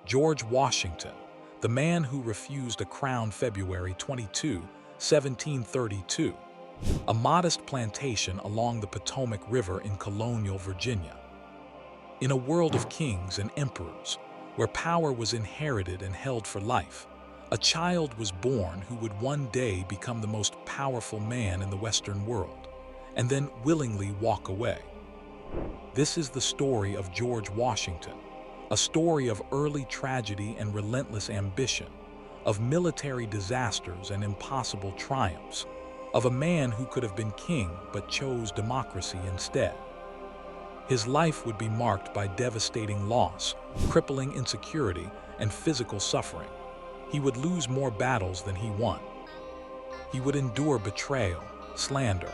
George Washington, the man who refused a crown February 22, 1732, a modest plantation along the Potomac River in colonial Virginia. In a world of kings and emperors, where power was inherited and held for life, a child was born who would one day become the most powerful man in the Western world, and then willingly walk away. This is the story of George Washington, a story of early tragedy and relentless ambition, of military disasters and impossible triumphs, of a man who could have been king but chose democracy instead. His life would be marked by devastating loss, crippling insecurity, and physical suffering. He would lose more battles than he won. He would endure betrayal, slander,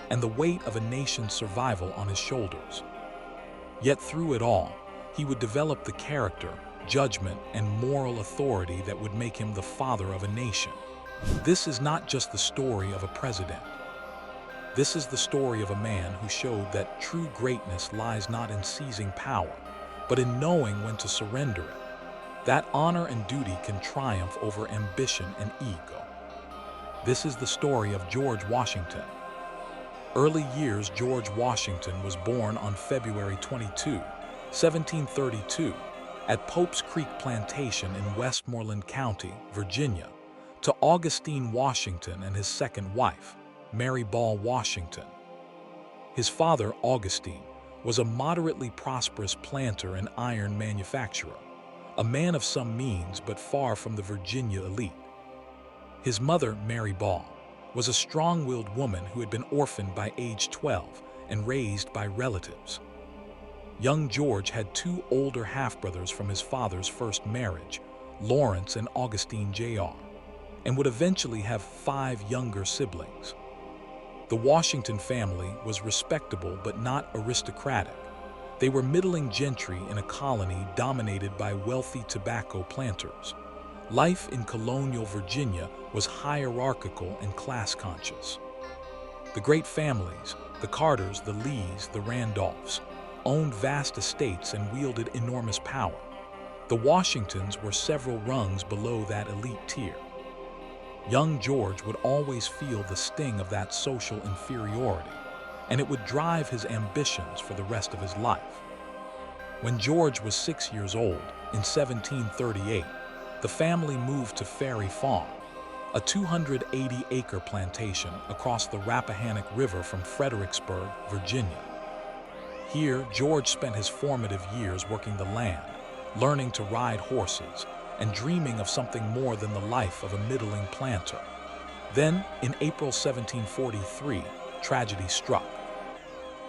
and the weight of a nation's survival on his shoulders. Yet through it all, he would develop the character, judgment, and moral authority that would make him the father of a nation. This is not just the story of a president. This is the story of a man who showed that true greatness lies not in seizing power, but in knowing when to surrender it. That honor and duty can triumph over ambition and ego. This is the story of George Washington. Early years. George Washington was born on February 22, 1732, at Pope's Creek Plantation in Westmoreland County, Virginia, to Augustine Washington and his second wife, Mary Ball Washington. His father, Augustine, was a moderately prosperous planter and iron manufacturer, a man of some means but far from the Virginia elite. His mother, Mary Ball, was a strong-willed woman who had been orphaned by age 12 and raised by relatives. Young George had two older half-brothers from his father's first marriage, Lawrence and Augustine Jr., and would eventually have 5 younger siblings. The Washington family was respectable but not aristocratic. They were middling gentry in a colony dominated by wealthy tobacco planters. Life in colonial Virginia was hierarchical and class-conscious. The great families, the Carters, the Lees, the Randolphs, owned vast estates and wielded enormous power. The Washingtons were several rungs below that elite tier. Young George would always feel the sting of that social inferiority, and it would drive his ambitions for the rest of his life. When George was 6 years old, in 1738, the family moved to Ferry Farm, a 280-acre plantation across the Rappahannock River from Fredericksburg, Virginia. Here, George spent his formative years working the land, learning to ride horses, and dreaming of something more than the life of a middling planter. Then, in April 1743, tragedy struck.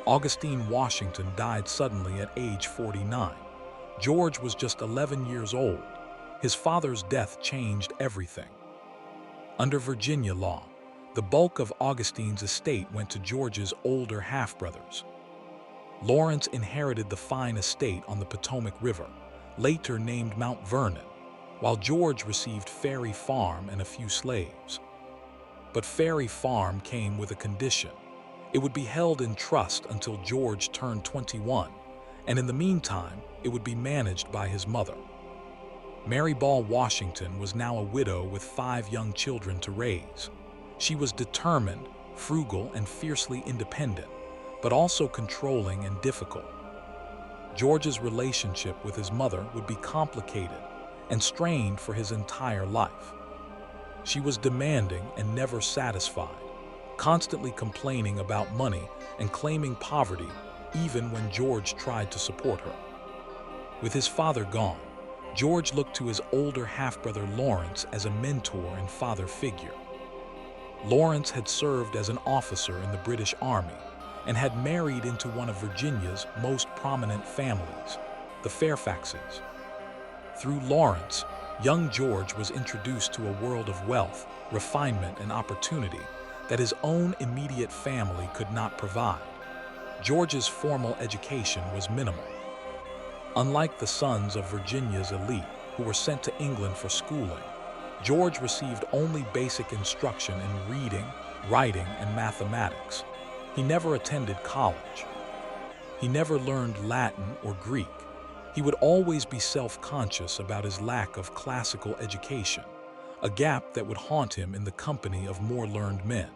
Augustine Washington died suddenly at age 49. George was just 11 years old. His father's death changed everything. Under Virginia law, the bulk of Augustine's estate went to George's older half-brothers. Lawrence inherited the fine estate on the Potomac River, later named Mount Vernon, while George received Ferry Farm and a few slaves. But Ferry Farm came with a condition. It would be held in trust until George turned 21, and in the meantime, it would be managed by his mother. Mary Ball Washington was now a widow with 5 young children to raise. She was determined, frugal, and fiercely independent, but also controlling and difficult. George's relationship with his mother would be complicated and strained for his entire life. She was demanding and never satisfied, constantly complaining about money and claiming poverty even when George tried to support her. With his father gone, George looked to his older half-brother Lawrence as a mentor and father figure. Lawrence had served as an officer in the British Army and had married into one of Virginia's most prominent families, the Fairfaxes. Through Lawrence, young George was introduced to a world of wealth, refinement, and opportunity that his own immediate family could not provide. George's formal education was minimal. Unlike the sons of Virginia's elite, who were sent to England for schooling, George received only basic instruction in reading, writing, and mathematics. He never attended college. He never learned Latin or Greek. He would always be self-conscious about his lack of classical education, a gap that would haunt him in the company of more learned men.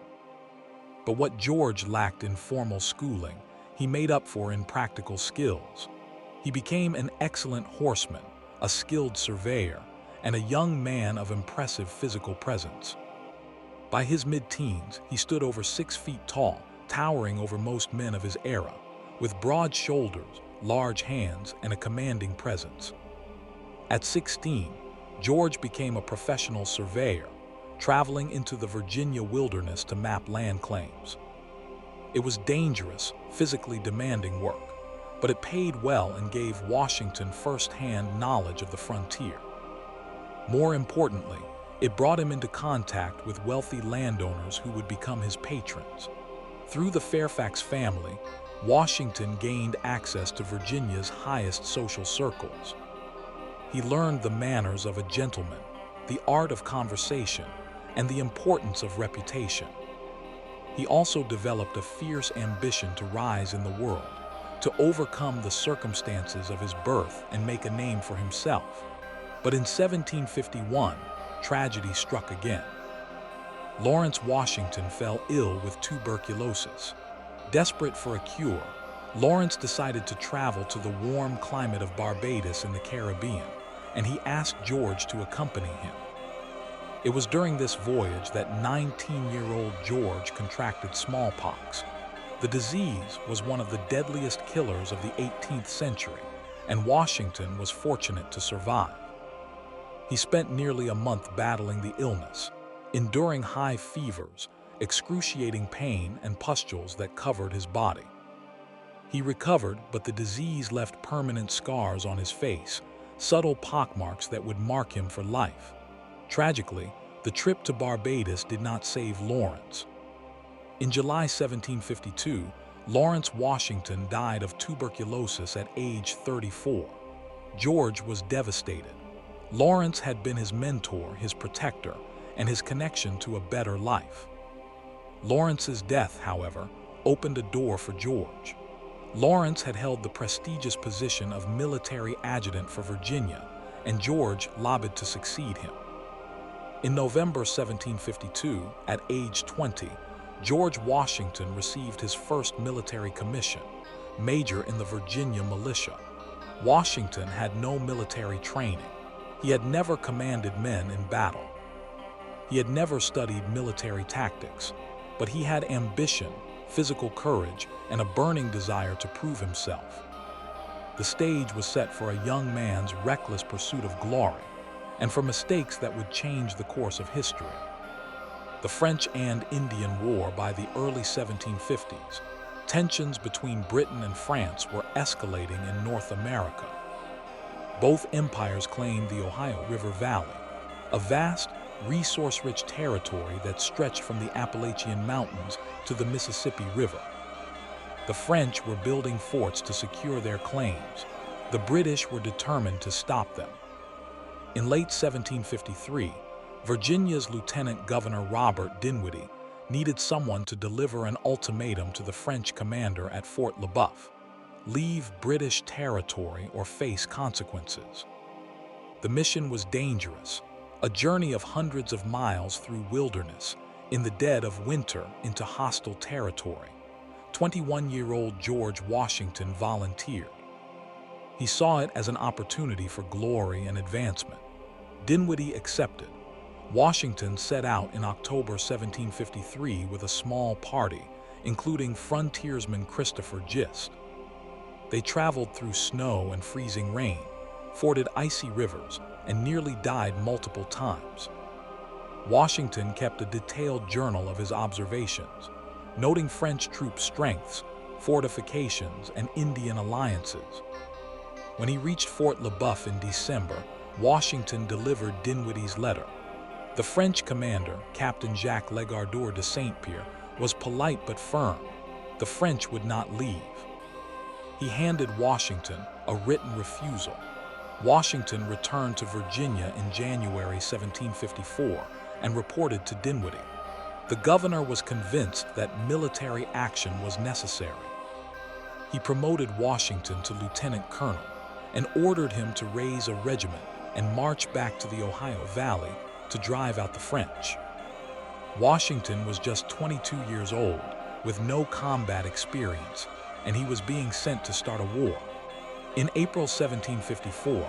But what George lacked in formal schooling, he made up for in practical skills. He became an excellent horseman, a skilled surveyor, and a young man of impressive physical presence. By his mid-teens, he stood over 6 feet tall, towering over most men of his era, with broad shoulders, large hands, and a commanding presence. At 16, George became a professional surveyor, traveling into the Virginia wilderness to map land claims. It was dangerous, physically demanding work, but it paid well and gave Washington first-hand knowledge of the frontier. More importantly, it brought him into contact with wealthy landowners who would become his patrons. Through the Fairfax family, Washington gained access to Virginia's highest social circles. He learned the manners of a gentleman, the art of conversation, and the importance of reputation. He also developed a fierce ambition to rise in the world, to overcome the circumstances of his birth and make a name for himself. But in 1751, tragedy struck again. Lawrence Washington fell ill with tuberculosis. Desperate for a cure, Lawrence decided to travel to the warm climate of Barbados in the Caribbean, and he asked George to accompany him. It was during this voyage that 19-year-old George contracted smallpox. The disease was one of the deadliest killers of the 18th century, and Washington was fortunate to survive. He spent nearly a month battling the illness, enduring high fevers, excruciating pain, and pustules that covered his body. He recovered, but the disease left permanent scars on his face, subtle pockmarks that would mark him for life. Tragically, the trip to Barbados did not save Lawrence. In July 1752, Lawrence Washington died of tuberculosis at age 34. George was devastated. Lawrence had been his mentor, his protector, and his connection to a better life. Lawrence's death, however, opened a door for George. Lawrence had held the prestigious position of military adjutant for Virginia, and George lobbied to succeed him. In November 1752, at age 20, George Washington received his first military commission, major in the Virginia militia. Washington had no military training. He had never commanded men in battle. He had never studied military tactics, but he had ambition, physical courage, and a burning desire to prove himself. The stage was set for a young man's reckless pursuit of glory, and for mistakes that would change the course of history. The French and Indian War by the early 1750s, tensions between Britain and France were escalating in North America. Both empires claimed the Ohio River Valley, a vast, resource-rich territory that stretched from the Appalachian Mountains to the Mississippi River. The French were building forts to secure their claims. The British were determined to stop them. In late 1753, Virginia's Lieutenant Governor Robert Dinwiddie needed someone to deliver an ultimatum to the French commander at Fort Le Boeuf: leave British territory or face consequences. The mission was dangerous, a journey of hundreds of miles through wilderness, in the dead of winter into hostile territory. 21-year-old George Washington volunteered. He saw it as an opportunity for glory and advancement. Dinwiddie accepted. Washington set out in October 1753 with a small party, including frontiersman Christopher Gist. They traveled through snow and freezing rain, forded icy rivers, and nearly died multiple times. Washington kept a detailed journal of his observations, noting French troops' strengths, fortifications, and Indian alliances. When he reached Fort Le Boeuf in December, Washington delivered Dinwiddie's letter. The French commander, Captain Jacques Legardeur de Saint-Pierre, was polite but firm. The French would not leave. He handed Washington a written refusal. Washington returned to Virginia in January 1754 and reported to Dinwiddie. The governor was convinced that military action was necessary. He promoted Washington to lieutenant colonel, and ordered him to raise a regiment and march back to the Ohio Valley to drive out the French. Washington was just 22 years old, with no combat experience, and he was being sent to start a war. In April 1754,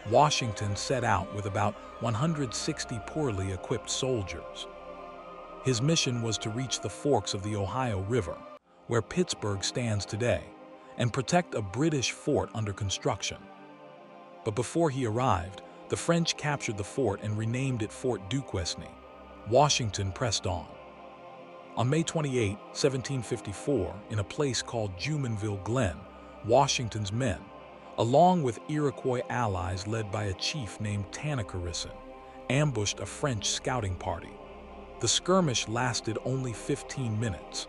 Washington set out with about 160 poorly equipped soldiers. His mission was to reach the forks of the Ohio River, where Pittsburgh stands today, and protect a British fort under construction. But before he arrived, the French captured the fort and renamed it Fort Duquesne. Washington pressed on. On May 28, 1754, in a place called Jumonville Glen, Washington's men, along with Iroquois allies led by a chief named Tanacharison, ambushed a French scouting party. The skirmish lasted only 15 minutes.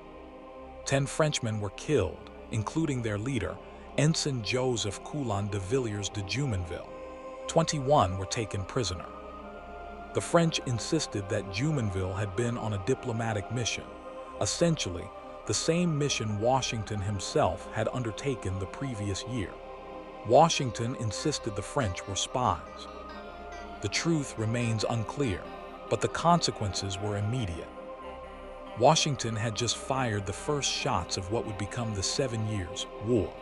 10 Frenchmen were killed, including their leader, Ensign Joseph Coulon de Villiers de Jumonville. 21 were taken prisoner. The French insisted that Jumonville had been on a diplomatic mission, essentially the same mission Washington himself had undertaken the previous year. Washington insisted the French were spies. The truth remains unclear, but the consequences were immediate. Washington had just fired the first shots of what would become the 7 Years' War,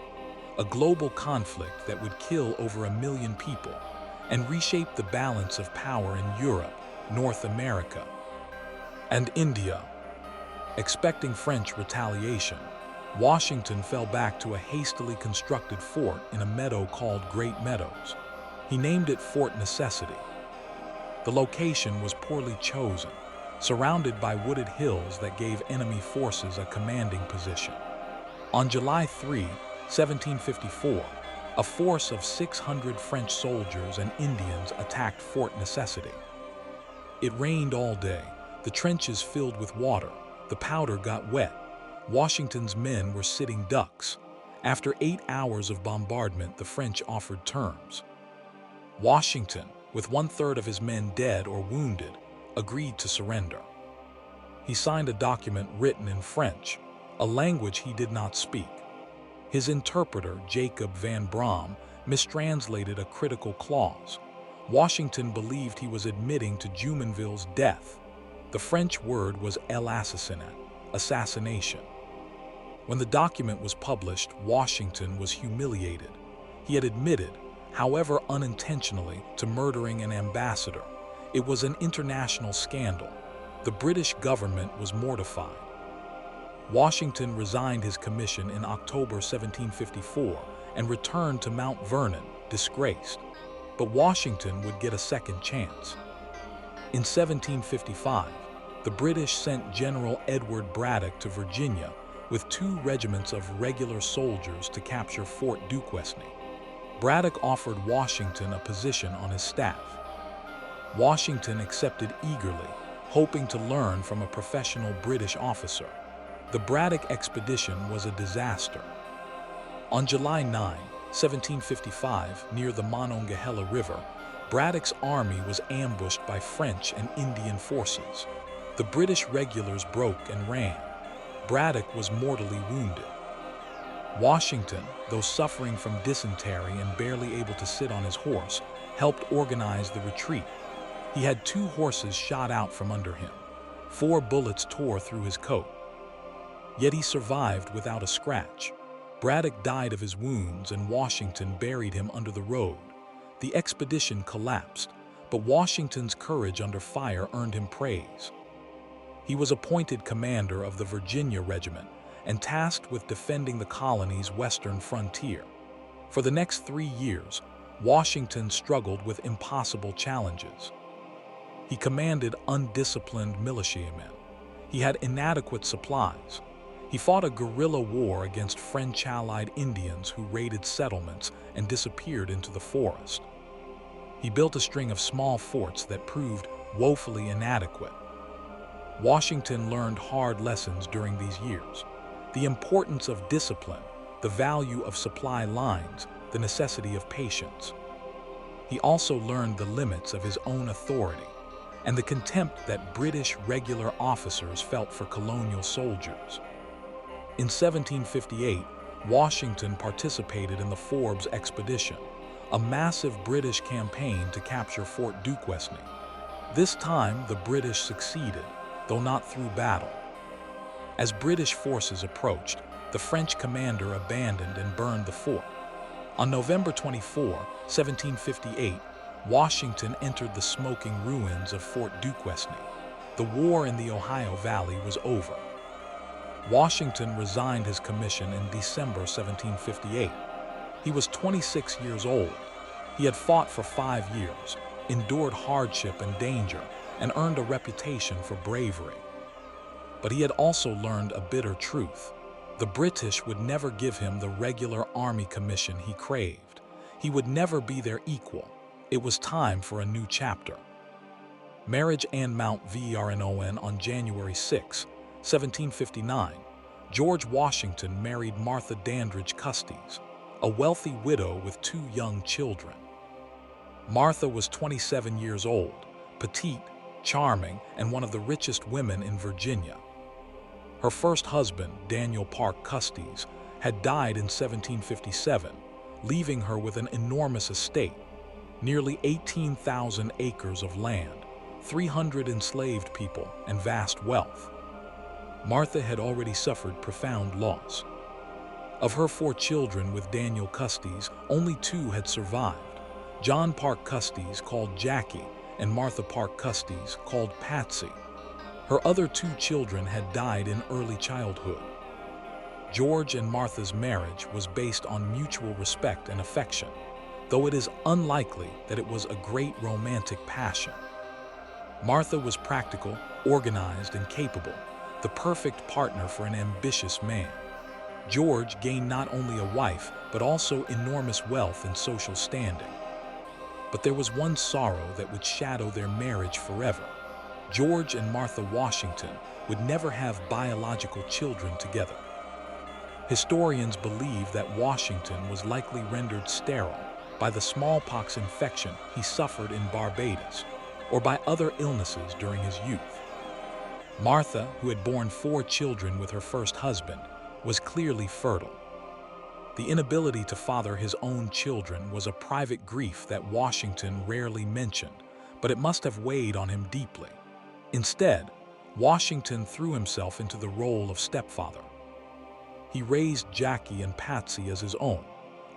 a global conflict that would kill over 1 million people and reshape the balance of power in Europe, North America, and India. Expecting French retaliation, Washington fell back to a hastily constructed fort in a meadow called Great Meadows. He named it Fort Necessity. The location was poorly chosen, surrounded by wooded hills that gave enemy forces a commanding position. On July 3, 1754, a force of 600 French soldiers and Indians attacked Fort Necessity. It rained all day, the trenches filled with water, the powder got wet. Washington's men were sitting ducks. After 8 hours of bombardment, the French offered terms. Washington, with 1/3 of his men dead or wounded, agreed to surrender. He signed a document written in French, a language he did not speak. His interpreter, Jacob Van Braam, mistranslated a critical clause. Washington believed he was admitting to Jumonville's death. The French word was l'assassinat, assassination. When the document was published, Washington was humiliated. He had admitted, however unintentionally, to murdering an ambassador. It was an international scandal. The British government was mortified. Washington resigned his commission in October 1754 and returned to Mount Vernon, disgraced. But Washington would get a second chance. In 1755, the British sent General Edward Braddock to Virginia with 2 regiments of regular soldiers to capture Fort Duquesne. Braddock offered Washington a position on his staff. Washington accepted eagerly, hoping to learn from a professional British officer. The Braddock expedition was a disaster. On July 9, 1755, near the Monongahela River, Braddock's army was ambushed by French and Indian forces. The British regulars broke and ran. Braddock was mortally wounded. Washington, though suffering from dysentery and barely able to sit on his horse, helped organize the retreat. He had 2 horses shot out from under him. 4 bullets tore through his coat. Yet he survived without a scratch. Braddock died of his wounds and Washington buried him under the road. The expedition collapsed, but Washington's courage under fire earned him praise. He was appointed commander of the Virginia Regiment and tasked with defending the colony's western frontier. For the next 3 years, Washington struggled with impossible challenges. He commanded undisciplined militiamen. He had inadequate supplies. He fought a guerrilla war against French-allied Indians who raided settlements and disappeared into the forest. He built a string of small forts that proved woefully inadequate. Washington learned hard lessons during these years: the importance of discipline, the value of supply lines, the necessity of patience. He also learned the limits of his own authority and the contempt that British regular officers felt for colonial soldiers. In 1758, Washington participated in the Forbes expedition, a massive British campaign to capture Fort Duquesne. This time, the British succeeded, though not through battle. As British forces approached, the French commander abandoned and burned the fort. On November 24, 1758, Washington entered the smoking ruins of Fort Duquesne. The war in the Ohio Valley was over. Washington resigned his commission in December 1758. He was 26 years old. He had fought for 5 years, endured hardship and danger, and earned a reputation for bravery. But he had also learned a bitter truth. The British would never give him the regular army commission he craved. He would never be their equal. It was time for a new chapter. Marriage and Mount Vernon on January 6, 1759. George Washington married Martha Dandridge Custis, a wealthy widow with 2 young children. Martha was 27 years old, petite, charming, and one of the richest women in Virginia. Her first husband, Daniel Parke Custis, had died in 1757, leaving her with an enormous estate, nearly 18,000 acres of land, 300 enslaved people, and vast wealth. Martha had already suffered profound loss. Of her 4 children with Daniel Custis, only 2 had survived. John Parke Custis, called Jackie, and Martha Parke Custis, called Patsy. Her other 2 children had died in early childhood. George and Martha's marriage was based on mutual respect and affection, though it is unlikely that it was a great romantic passion. Martha was practical, organized, and capable, the perfect partner for an ambitious man. George gained not only a wife, but also enormous wealth and social standing. But there was one sorrow that would shadow their marriage forever. George and Martha Washington would never have biological children together. Historians believe that Washington was likely rendered sterile by the smallpox infection he suffered in Barbados, or by other illnesses during his youth. Martha, who had borne 4 children with her first husband, was clearly fertile. The inability to father his own children was a private grief that Washington rarely mentioned, but it must have weighed on him deeply. Instead, Washington threw himself into the role of stepfather. He raised Jackie and Patsy as his own,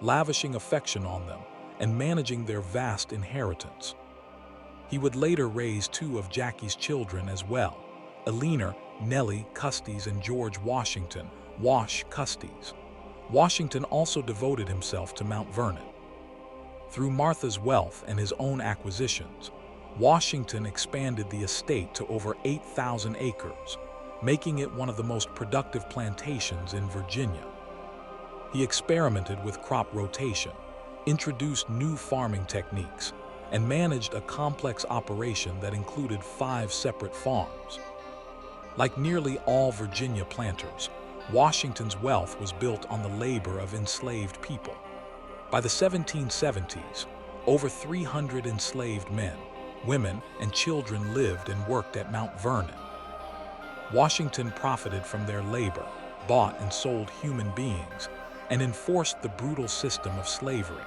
lavishing affection on them and managing their vast inheritance. He would later raise 2 of Jackie's children as well, Eleanor, Nellie Custis, and George Washington, Wash Custis. Washington also devoted himself to Mount Vernon. Through Martha's wealth and his own acquisitions, Washington expanded the estate to over 8,000 acres, making it one of the most productive plantations in Virginia. He experimented with crop rotation, introduced new farming techniques, and managed a complex operation that included 5 separate farms. Like nearly all Virginia planters, Washington's wealth was built on the labor of enslaved people. By the 1770s, over 300 enslaved men, women, and children lived and worked at Mount Vernon. Washington profited from their labor, bought and sold human beings, and enforced the brutal system of slavery.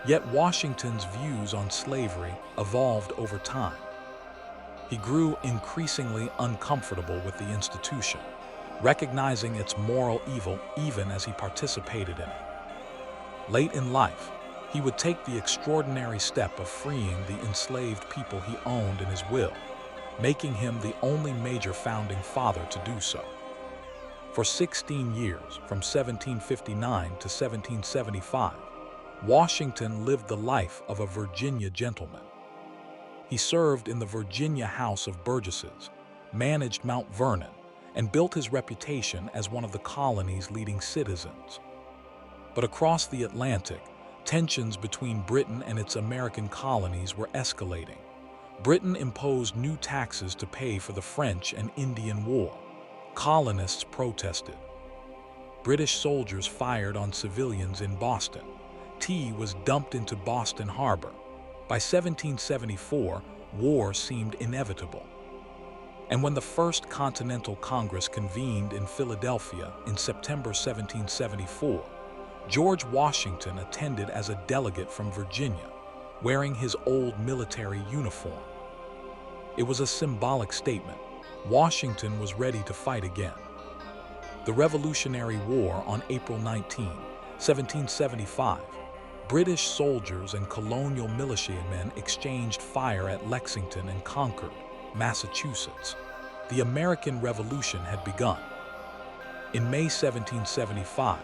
Yet Washington's views on slavery evolved over time. He grew increasingly uncomfortable with the institution, recognizing its moral evil even as he participated in it. Late in life, he would take the extraordinary step of freeing the enslaved people he owned in his will, making him the only major founding father to do so. For 16 years, from 1759 to 1775, Washington lived the life of a Virginia gentleman. He served in the Virginia House of Burgesses, managed Mount Vernon, and built his reputation as one of the colony's leading citizens. But across the Atlantic, tensions between Britain and its American colonies were escalating. Britain imposed new taxes to pay for the French and Indian War. Colonists protested. British soldiers fired on civilians in Boston. Tea was dumped into Boston Harbor. By 1774, war seemed inevitable. And when the First Continental Congress convened in Philadelphia in September 1774, George Washington attended as a delegate from Virginia, wearing his old military uniform. It was a symbolic statement. Washington was ready to fight again. The Revolutionary War on April 19, 1775, British soldiers and colonial militiamen exchanged fire at Lexington and Concord, Massachusetts. The American Revolution had begun. In May 1775,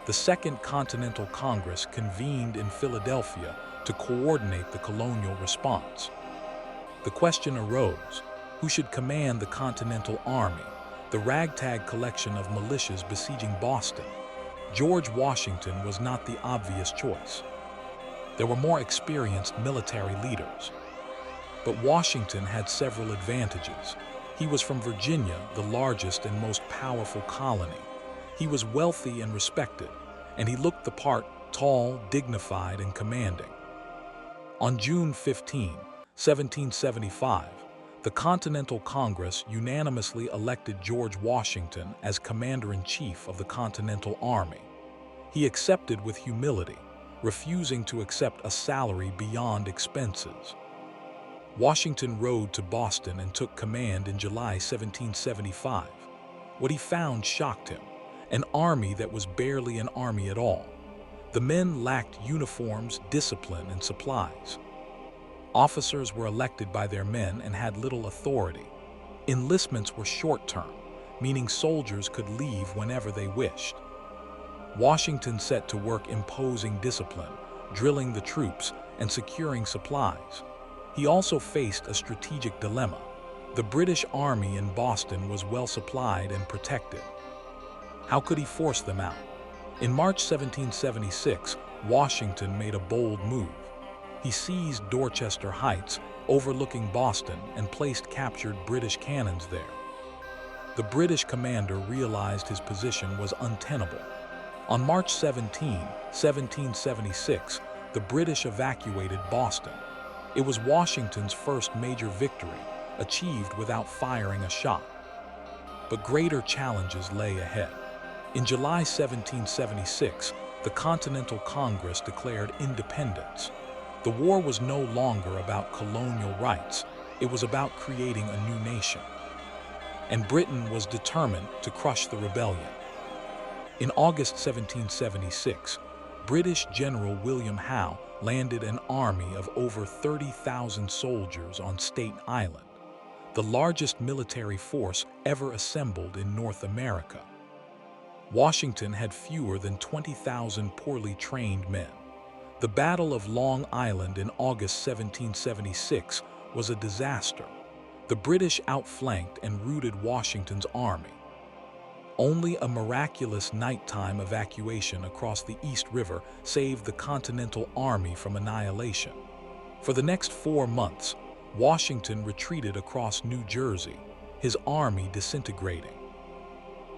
the Second Continental Congress convened in Philadelphia to coordinate the colonial response. The question arose, who should command the Continental Army, the ragtag collection of militias besieging Boston? George Washington was not the obvious choice. There were more experienced military leaders. But Washington had several advantages. He was from Virginia, the largest and most powerful colony. He was wealthy and respected, and he looked the part, tall, dignified, and commanding. On June 15, 1775, the Continental Congress unanimously elected George Washington as Commander-in-Chief of the Continental Army. He accepted with humility, refusing to accept a salary beyond expenses. Washington rode to Boston and took command in July 1775. What he found shocked him: an army that was barely an army at all. The men lacked uniforms, discipline, and supplies. Officers were elected by their men and had little authority. Enlistments were short-term, meaning soldiers could leave whenever they wished. Washington set to work imposing discipline, drilling the troops, and securing supplies. He also faced a strategic dilemma. The British Army in Boston was well supplied and protected. How could he force them out? In March 1776, Washington made a bold move. He seized Dorchester Heights, overlooking Boston, and placed captured British cannons there. The British commander realized his position was untenable. On March 17, 1776, the British evacuated Boston. It was Washington's first major victory, achieved without firing a shot. But greater challenges lay ahead. In July 1776, the Continental Congress declared independence. The war was no longer about colonial rights. It was about creating a new nation. And Britain was determined to crush the rebellion. In August 1776, British General William Howe landed an army of over 30,000 soldiers on Staten Island, the largest military force ever assembled in North America. Washington had fewer than 20,000 poorly trained men. The Battle of Long Island in August 1776 was a disaster. The British outflanked and routed Washington's army. Only a miraculous nighttime evacuation across the East River saved the Continental Army from annihilation. For the next 4 months, Washington retreated across New Jersey, his army disintegrating.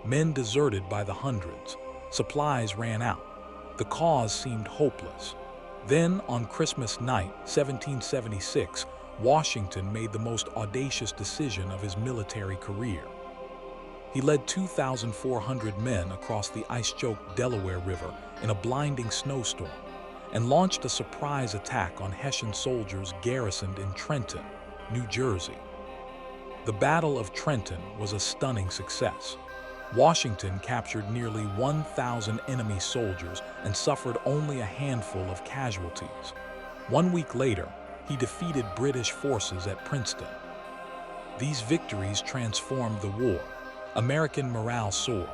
Men deserted by the hundreds. Supplies ran out. The cause seemed hopeless. Then, on Christmas night, 1776, Washington made the most audacious decision of his military career. He led 2,400 men across the ice-choked Delaware River in a blinding snowstorm and launched a surprise attack on Hessian soldiers garrisoned in Trenton, New Jersey. The Battle of Trenton was a stunning success. Washington captured nearly 1,000 enemy soldiers and suffered only a handful of casualties. 1 week later, he defeated British forces at Princeton. These victories transformed the war. American morale soared.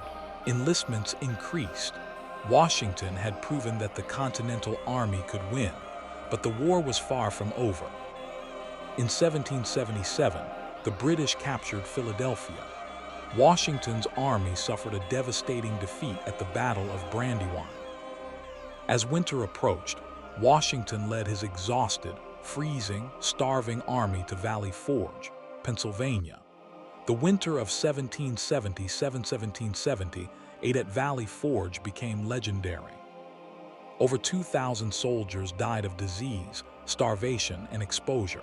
Enlistments increased. Washington had proven that the Continental Army could win, but the war was far from over. In 1777, the British captured Philadelphia. Washington's army suffered a devastating defeat at the Battle of Brandywine. As winter approached, Washington led his exhausted, freezing, starving army to Valley Forge, Pennsylvania. The winter of 1777-1778 at Valley Forge became legendary. Over 2,000 soldiers died of disease, starvation, and exposure.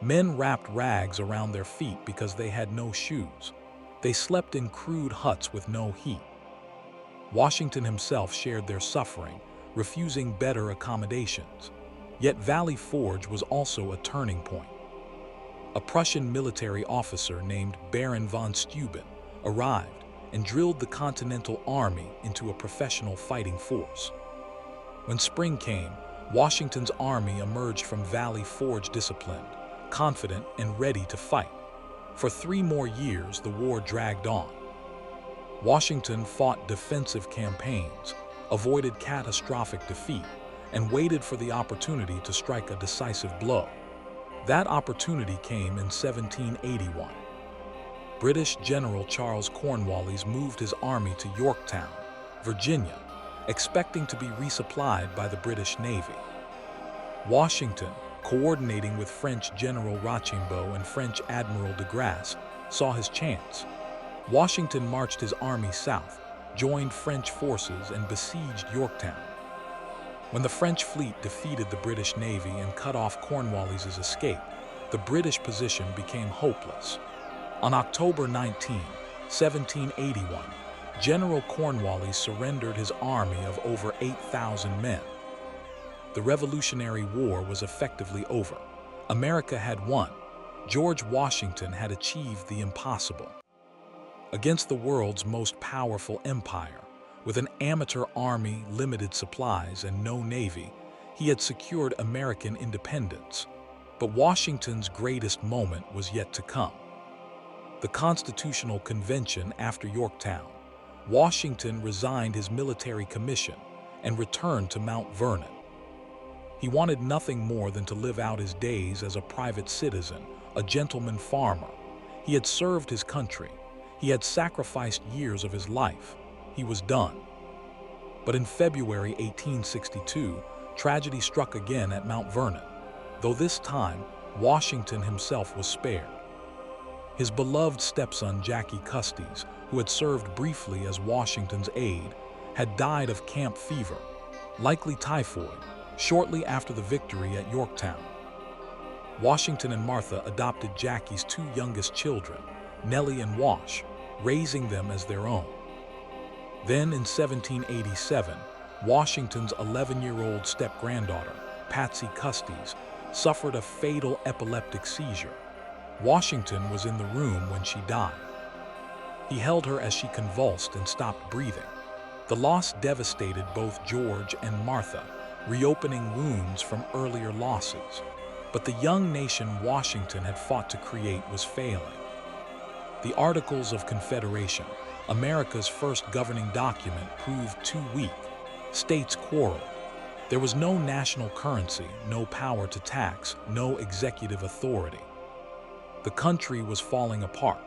Men wrapped rags around their feet because they had no shoes. They slept in crude huts with no heat. Washington himself shared their suffering, refusing better accommodations. Yet Valley Forge was also a turning point. A Prussian military officer named Baron von Steuben arrived and drilled the Continental Army into a professional fighting force. When spring came, Washington's army emerged from Valley Forge disciplined, confident, and ready to fight. For 3 more years, the war dragged on. Washington fought defensive campaigns, avoided catastrophic defeat, and waited for the opportunity to strike a decisive blow. That opportunity came in 1781. British General Charles Cornwallis moved his army to Yorktown, Virginia, expecting to be resupplied by the British Navy. Washington, coordinating with French General Rochambeau and French Admiral de Grasse, saw his chance. Washington marched his army south, joined French forces, and besieged Yorktown. When the French fleet defeated the British Navy and cut off Cornwallis's escape, the British position became hopeless. On October 19, 1781, General Cornwallis surrendered his army of over 8,000 men. The Revolutionary War was effectively over. America had won. George Washington had achieved the impossible. Against the world's most powerful empire, with an amateur army, limited supplies, and no navy, he had secured American independence. But Washington's greatest moment was yet to come. The Constitutional Convention after Yorktown, Washington resigned his military commission and returned to Mount Vernon. He wanted nothing more than to live out his days as a private citizen, a gentleman farmer. He had served his country. He had sacrificed years of his life. He was done. But in February 1862, tragedy struck again at Mount Vernon, though this time Washington himself was spared. His beloved stepson Jackie Custis, who had served briefly as Washington's aide, had died of camp fever, likely typhoid, shortly after the victory at Yorktown. Washington and Martha adopted Jackie's 2 youngest children, Nellie and Wash, raising them as their own. Then in 1787, Washington's 11-year-old step-granddaughter, Patsy Custis, suffered a fatal epileptic seizure. Washington was in the room when she died. He held her as she convulsed and stopped breathing. The loss devastated both George and Martha, reopening wounds from earlier losses. But the young nation Washington had fought to create was failing. The Articles of Confederation, America's first governing document, proved too weak. States quarreled. There was no national currency, no power to tax, no executive authority. The country was falling apart.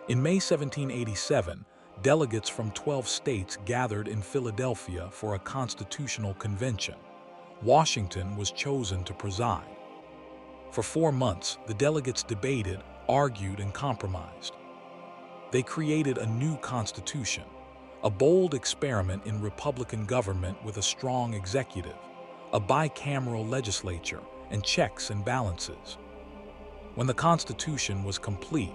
In May 1787, delegates from 12 states gathered in Philadelphia for a constitutional convention. Washington was chosen to preside. For 4 months, the delegates debated, argued, and compromised. They created a new constitution, a bold experiment in Republican government with a strong executive, a bicameral legislature, and checks and balances. When the Constitution was complete,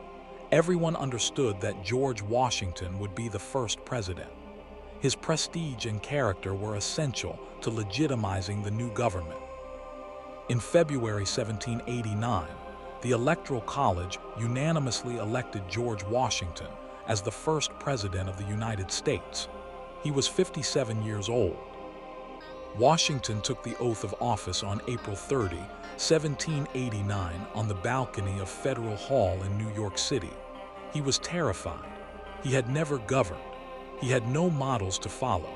everyone understood that George Washington would be the first president. His prestige and character were essential to legitimizing the new government. In February 1789, the Electoral College unanimously elected George Washington as the first president of the United States. He was 57 years old. Washington took the oath of office on April 30, 1789, on the balcony of Federal Hall in New York City. He was terrified. He had never governed. He had no models to follow.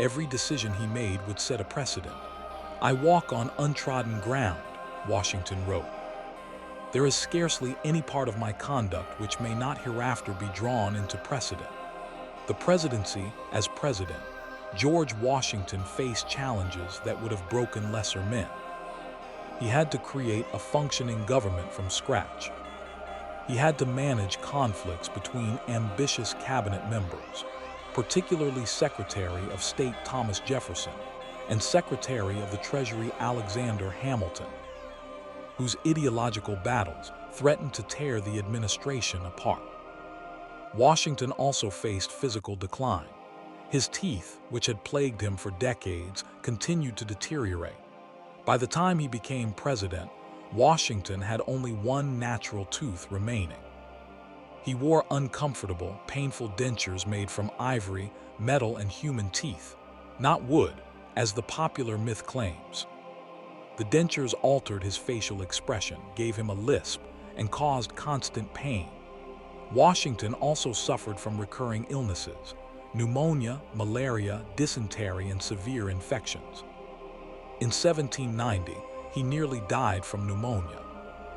Every decision he made would set a precedent. "I walk on untrodden ground," Washington wrote. "There is scarcely any part of my conduct which may not hereafter be drawn into precedent." The presidency, as president, George Washington faced challenges that would have broken lesser men. He had to create a functioning government from scratch. He had to manage conflicts between ambitious cabinet members, particularly Secretary of State Thomas Jefferson and Secretary of the Treasury Alexander Hamilton, whose ideological battles threatened to tear the administration apart. Washington also faced physical decline. His teeth, which had plagued him for decades, continued to deteriorate. By the time he became president, Washington had only one natural tooth remaining. He wore uncomfortable, painful dentures made from ivory, metal, and human teeth, not wood, as the popular myth claims. The dentures altered his facial expression, gave him a lisp, and caused constant pain. Washington also suffered from recurring illnesses: pneumonia, malaria, dysentery, and severe infections. In 1790, he nearly died from pneumonia.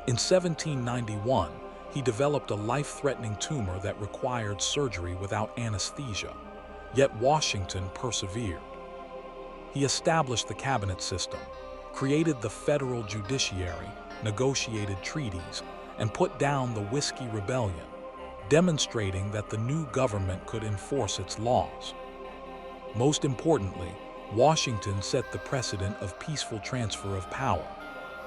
In 1791, he developed a life-threatening tumor that required surgery without anesthesia. Yet Washington persevered. He established the cabinet system, created the federal judiciary, negotiated treaties, and put down the Whiskey Rebellion, demonstrating that the new government could enforce its laws. Most importantly, Washington set the precedent of peaceful transfer of power.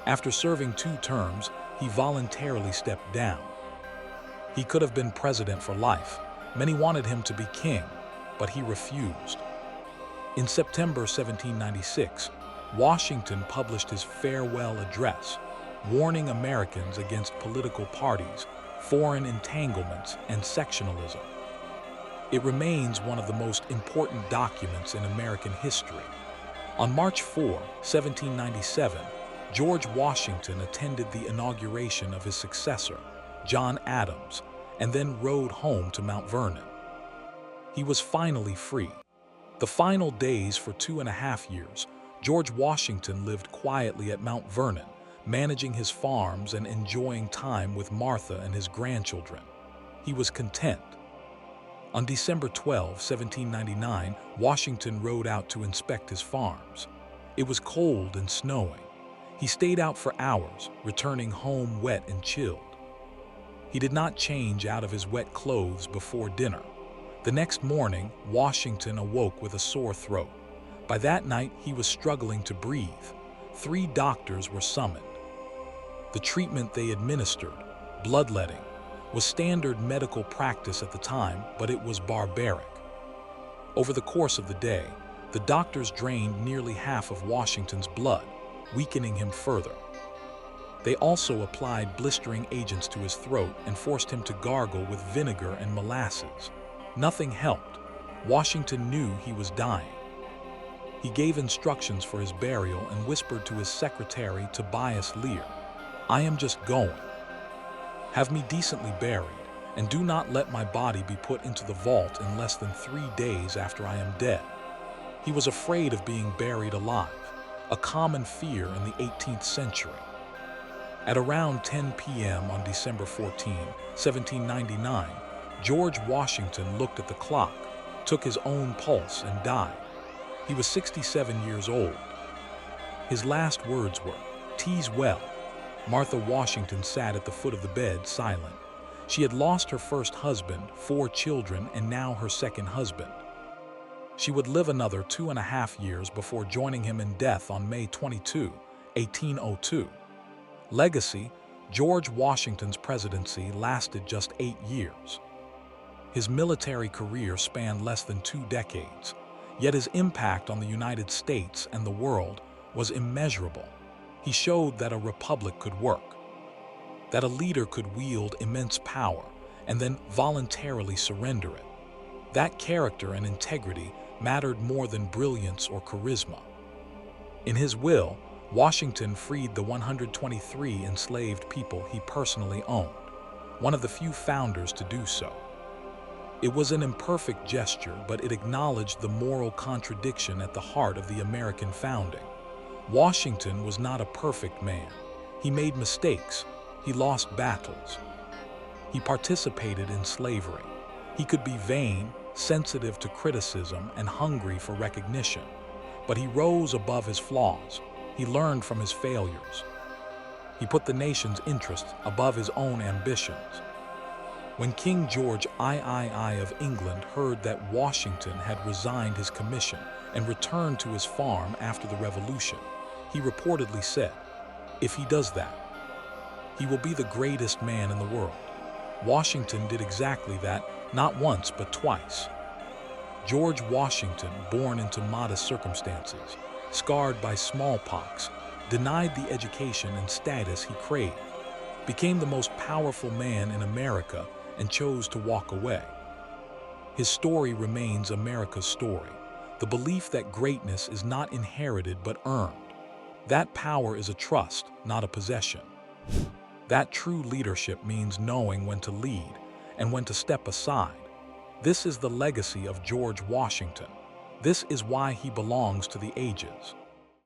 After serving 2 terms, he voluntarily stepped down. He could have been president for life. Many wanted him to be king, but he refused. In September 1796, Washington published his farewell address, warning Americans against political parties, foreign entanglements, and sectionalism. It remains one of the most important documents in American history. On March 4, 1797, George Washington attended the inauguration of his successor, John Adams, and then rode home to Mount Vernon. He was finally free. The final days for 2.5 years, George Washington lived quietly at Mount Vernon, managing his farms and enjoying time with Martha and his grandchildren. He was content. On December 12, 1799, Washington rode out to inspect his farms. It was cold and snowing. He stayed out for hours, returning home wet and chilled. He did not change out of his wet clothes before dinner. The next morning, Washington awoke with a sore throat. By that night, he was struggling to breathe. 3 doctors were summoned. The treatment they administered, bloodletting, was standard medical practice at the time, but it was barbaric. Over the course of the day, the doctors drained nearly half of Washington's blood, weakening him further. They also applied blistering agents to his throat and forced him to gargle with vinegar and molasses. Nothing helped. Washington knew he was dying. He gave instructions for his burial and whispered to his secretary, Tobias Lear, "I am just going. Have me decently buried, and do not let my body be put into the vault in less than 3 days after I am dead." He was afraid of being buried alive, a common fear in the 18th century. At around 10 p.m. on December 14, 1799, George Washington looked at the clock, took his own pulse, and died. He was 67 years old. His last words were, "Tease well." Martha Washington sat at the foot of the bed, silent. She had lost her first husband, 4 children, and now her second husband. She would live another 2.5 years before joining him in death on May 22, 1802. Legacy: George Washington's presidency lasted just 8 years. His military career spanned less than 2 decades, yet his impact on the United States and the world was immeasurable. He showed that a republic could work, that a leader could wield immense power and then voluntarily surrender it. That character and integrity mattered more than brilliance or charisma. In his will, Washington freed the 123 enslaved people he personally owned, one of the few founders to do so. It was an imperfect gesture, but it acknowledged the moral contradiction at the heart of the American founding. Washington was not a perfect man. He made mistakes. He lost battles. He participated in slavery. He could be vain, sensitive to criticism, and hungry for recognition. But he rose above his flaws. He learned from his failures. He put the nation's interests above his own ambitions. When King George III of England heard that Washington had resigned his commission and returned to his farm after the Revolution, he reportedly said, "If he does that, he will be the greatest man in the world." Washington did exactly that, not once but twice. George Washington, born into modest circumstances, scarred by smallpox, denied the education and status he craved, became the most powerful man in America, and chose to walk away. His story remains America's story, the belief that greatness is not inherited but earned. That power is a trust, not a possession. That true leadership means knowing when to lead and when to step aside. This is the legacy of George Washington. This is why he belongs to the ages.